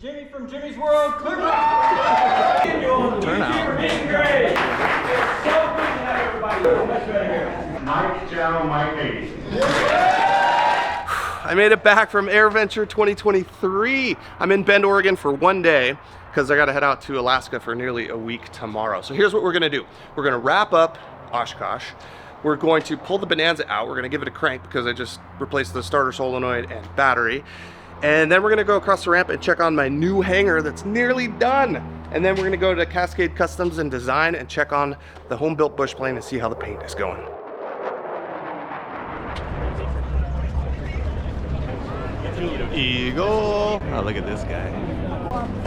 Jimmy from Jimmy's World, clickbait! Turnout. Great! It's so good to have everybody much better here. Mike Patey. I made it back from AirVenture 2023. I'm in Bend, Oregon for one day because I got to head out to Alaska for nearly a week tomorrow. So here's what we're gonna do. We're gonna wrap up Oshkosh. We're going to pull the Bonanza out. We're gonna give it a crank because I just replaced the starter solenoid and battery. And then we're gonna go across the ramp and check on my new hangar that's nearly done. And then we're gonna go to Cascade Customs and Design and check on the home-built Bushplane and see how the paint is going. Eagle. Oh, look at this guy.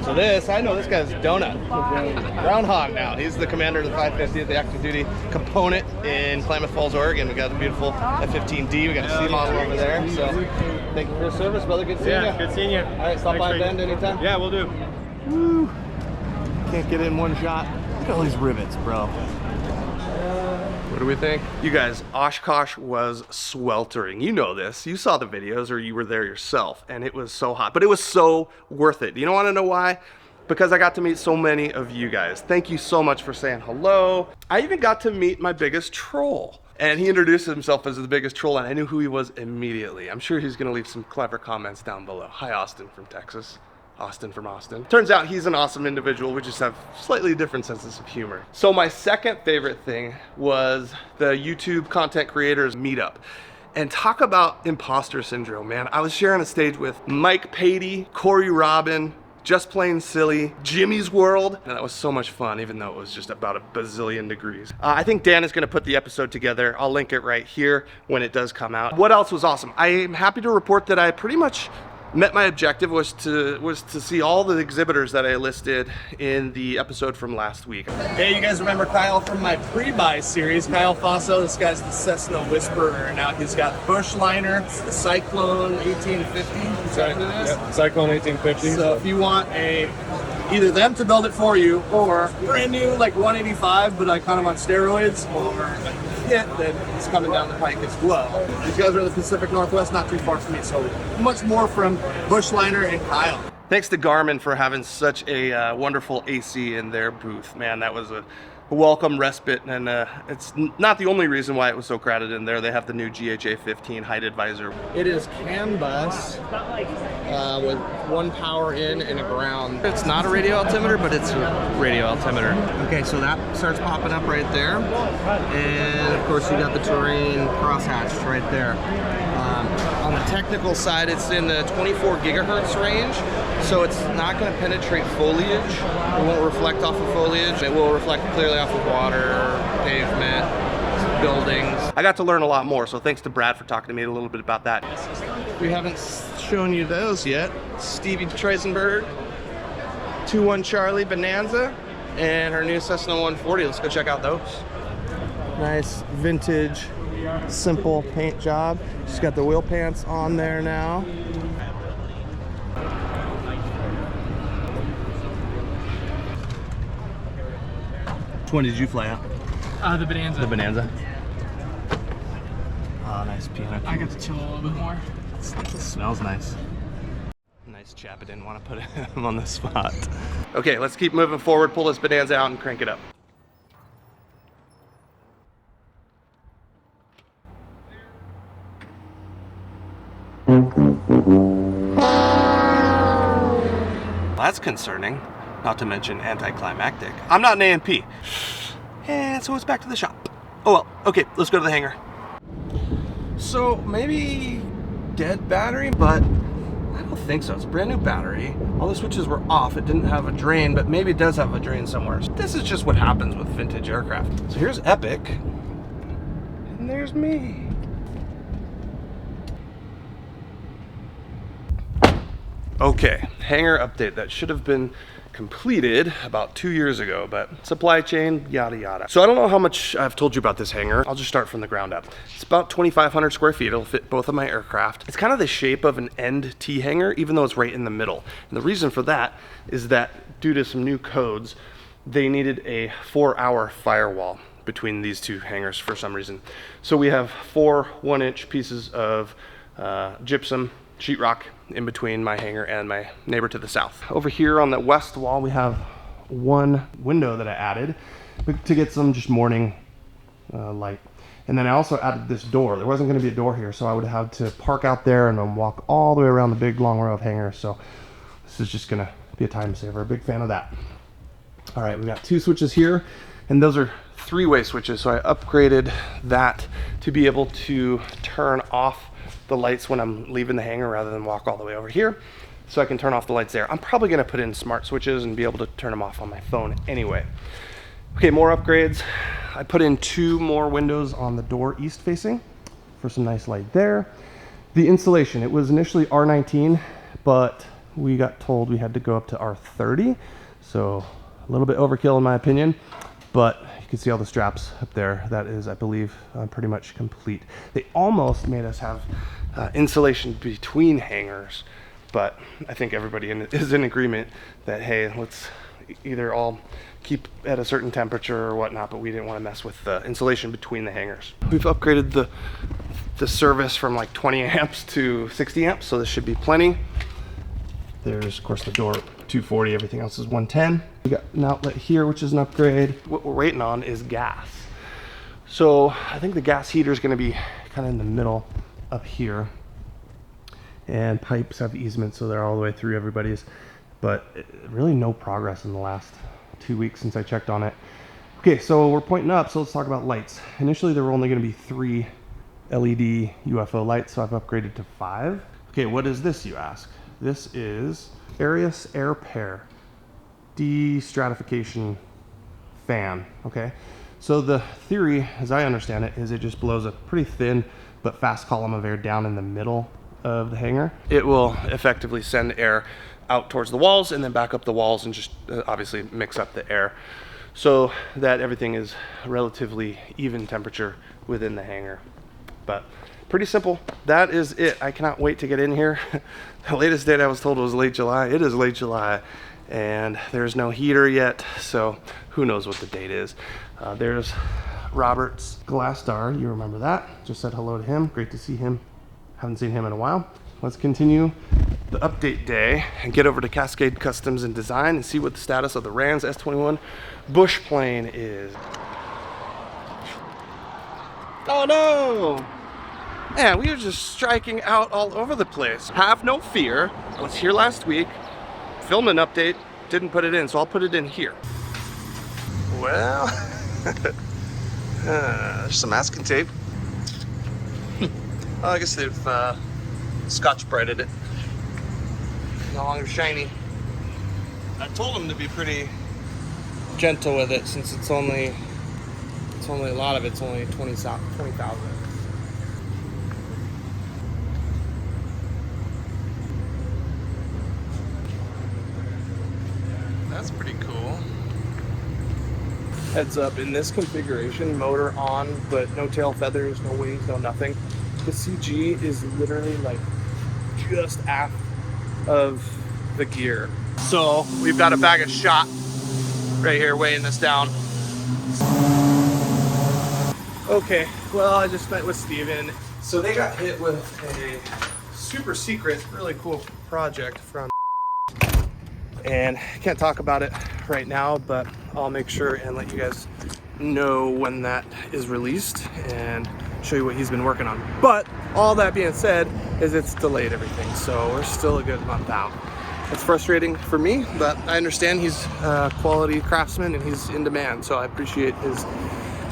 So this, I know this guy's Donut. Groundhog now. He's the commander of the 550 at the active duty component in Klamath Falls, Oregon. We got the beautiful F-15D. We got a C model over there. So thank you for your service, brother. Good seeing you. Yeah, good seeing you. All right, stop by Bend anytime. Yeah, we'll do. Woo. Can't get in one shot. Look at all these rivets, bro. What do we think? You guys, Oshkosh was sweltering. You know this. You saw the videos or you were there yourself, and it was so hot, but it was so worth it. You don't want to know why? Because I got to meet so many of you guys. Thank you so much for saying hello. I even got to meet my biggest troll. And he introduced himself as the biggest troll, and I knew who he was immediately. I'm sure he's gonna leave some clever comments down below. Hi, Austin from Texas. Austin from Austin. Turns out he's an awesome individual. We just have slightly different senses of humor. So my second favorite thing was the YouTube content creators meetup. And talk about imposter syndrome, man. I was sharing a stage with Mike Patey, Cory Robin, Just Plain Silly, Jimmy's World, and that was so much fun, even though it was just about a bazillion degrees. I think Dan is gonna put the episode together. I'll link it right here when it does come out. What else was awesome? I am happy to report that I pretty much met my objective was to see all the exhibitors that I listed in the episode from last week. Hey, you guys remember Kyle from my pre-buy series? Kyle Fosso, this guy's the Cessna Whisperer. Now he's got Bushliner, the Cyclone 1850. Is that what it is? Yep. Cyclone 1850. So if you want either them to build it for you, or brand new like 185, but like kind of on steroids, or a kit that is coming down the pike as well. These guys are in the Pacific Northwest, not too far from me, so much more from Bushliner and Kyle. Thanks to Garmin for having such a wonderful AC in their booth. Man, that was a welcome respite, and it's not the only reason why it was so crowded in there. They have the new GHA 15 height advisor. It is CAN bus with one power in and a ground. It's not a radio altimeter, but it's a radio altimeter. Okay, so that starts popping up right there. And of course you got the terrain crosshatched right there. On the technical side, it's in the 24 gigahertz range, so it's not going to penetrate foliage. It won't reflect off of foliage. It will reflect clearly off of water, pavement, buildings. I got to learn a lot more, so thanks to Brad for talking to me a little bit about that. We haven't shown you those yet. Stevie Triesenberg, 21 Charlie Bonanza, and her new Cessna 140. Let's go check out those. Nice vintage, simple paint job. She's got the wheel pants on there now. Which one did you fly out? The Bonanza. The Bonanza. Oh, nice piano keys. I got to chill a little bit more. It smells nice. Nice chap. I didn't want to put him on the spot. Okay, let's keep moving forward. Pull this Bonanza out and crank it up. That's concerning, not to mention anticlimactic. I'm not an A&P. And so it's back to the shop. Oh well, okay, let's go to the hangar. So maybe dead battery, but I don't think so. It's a brand new battery. All the switches were off. It didn't have a drain, but maybe it does have a drain somewhere. So this is just what happens with vintage aircraft. So here's Epic, and there's me. Okay, hangar update. That should have been completed about 2 years ago, but supply chain, yada yada. So I don't know how much I've told you about this hangar. I'll just start from the ground up. It's about 2,500 square feet. It'll fit both of my aircraft. It's kind of the shape of an end T hangar, even though it's right in the middle. And the reason for that is that due to some new codes, they needed a 4-hour firewall between these two hangars for some reason. So we have 4 1-inch pieces of gypsum sheetrock in between my hangar and my neighbor to the south. Over here on the west wall, we have one window that I added to get some just morning light. And then I also added this door. There wasn't going to be a door here, so I would have to park out there and then walk all the way around the big long row of hangars. So this is just going to be a time saver. A big fan of that. All right, we got 2 switches here, and those are 3-way switches. So I upgraded that to be able to turn off the lights when I'm leaving the hangar rather than walk all the way over here. So I can turn off the lights there. I'm probably going to put in smart switches and be able to turn them off on my phone anyway. Okay, more upgrades. I put in 2 more windows on the door east facing for some nice light there. The insulation, it was initially R19, but we got told we had to go up to R30. So a little bit overkill in my opinion, but you can see all the straps up there. That is, I believe, pretty much complete. They almost made us have insulation between hangars, but I think everybody is in agreement that, hey, let's either all keep at a certain temperature or whatnot, but we didn't want to mess with the insulation between the hangars. We've upgraded the service from like 20 amps to 60 amps, so this should be plenty. There's, of course, the door 240, everything else is 110. We got an outlet here, which is an upgrade. What we're waiting on is gas. So I think the gas heater is going to be kind of in the middle up here. And pipes have easements, so they're all the way through everybody's. But really no progress in the last 2 weeks since I checked on it. Okay, so we're pointing up, so let's talk about lights. Initially, there were only going to be 3 LED UFO lights, so I've upgraded to 5. Okay, what is this, you ask? This is Arius Air Pair de-stratification fan, okay? So the theory, as I understand it, is it just blows a pretty thin but fast column of air down in the middle of the hangar. It will effectively send air out towards the walls and then back up the walls and just obviously mix up the air so that everything is relatively even temperature within the hangar. But pretty simple. That is it. I cannot wait to get in here. The latest date I was told was late July. It is late July and there's no heater yet, so who knows what the date is. There's Robert's glass star. You remember that? Just said hello to him. Great to see him. Haven't seen him in a while. Let's continue the update day and get over to Cascade Customs and Design and see what the status of the RANS S-21 Bushplane is. Oh no! Man, we are just striking out all over the place. Have no fear. I was here last week, filmed an update, didn't put it in, so I'll put it in here. Well, there's some masking tape. Well, I guess they've Scotch-Brighted it. No longer shiny. I told them to be pretty gentle with it since it's only a lot of it's only 20,000. That's pretty cool. Heads up, in this configuration, motor on, but no tail feathers, no wings, no nothing. The CG is literally like just aft of the gear. So we've got a bag of shot right here weighing this down. Okay, well, I just met with Steven. So they got hit with a super secret, really cool project from, and can't talk about it right now, but I'll make sure and let you guys know when that is released and show you what he's been working on. But all that being said is it's delayed everything, so we're still a good month out. It's frustrating for me, but I understand he's a quality craftsman and he's in demand, so I appreciate his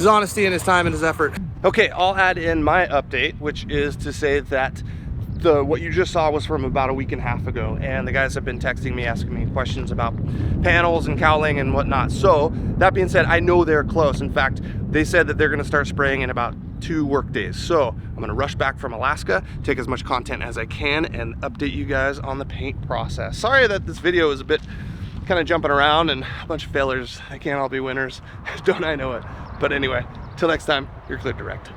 honesty and his time and his effort. Okay, I'll add in my update, which is to say that what you just saw was from about a week and a half ago, and the guys have been texting me, asking me questions about panels and cowling and whatnot. So that being said, I know they're close. In fact, they said that they're gonna start spraying in about 2 work days. So I'm gonna rush back from Alaska, take as much content as I can, and update you guys on the paint process. Sorry that this video is a bit kind of jumping around and a bunch of failures. They can't all be winners. Don't I know it? But anyway, till next time, you're clear direct.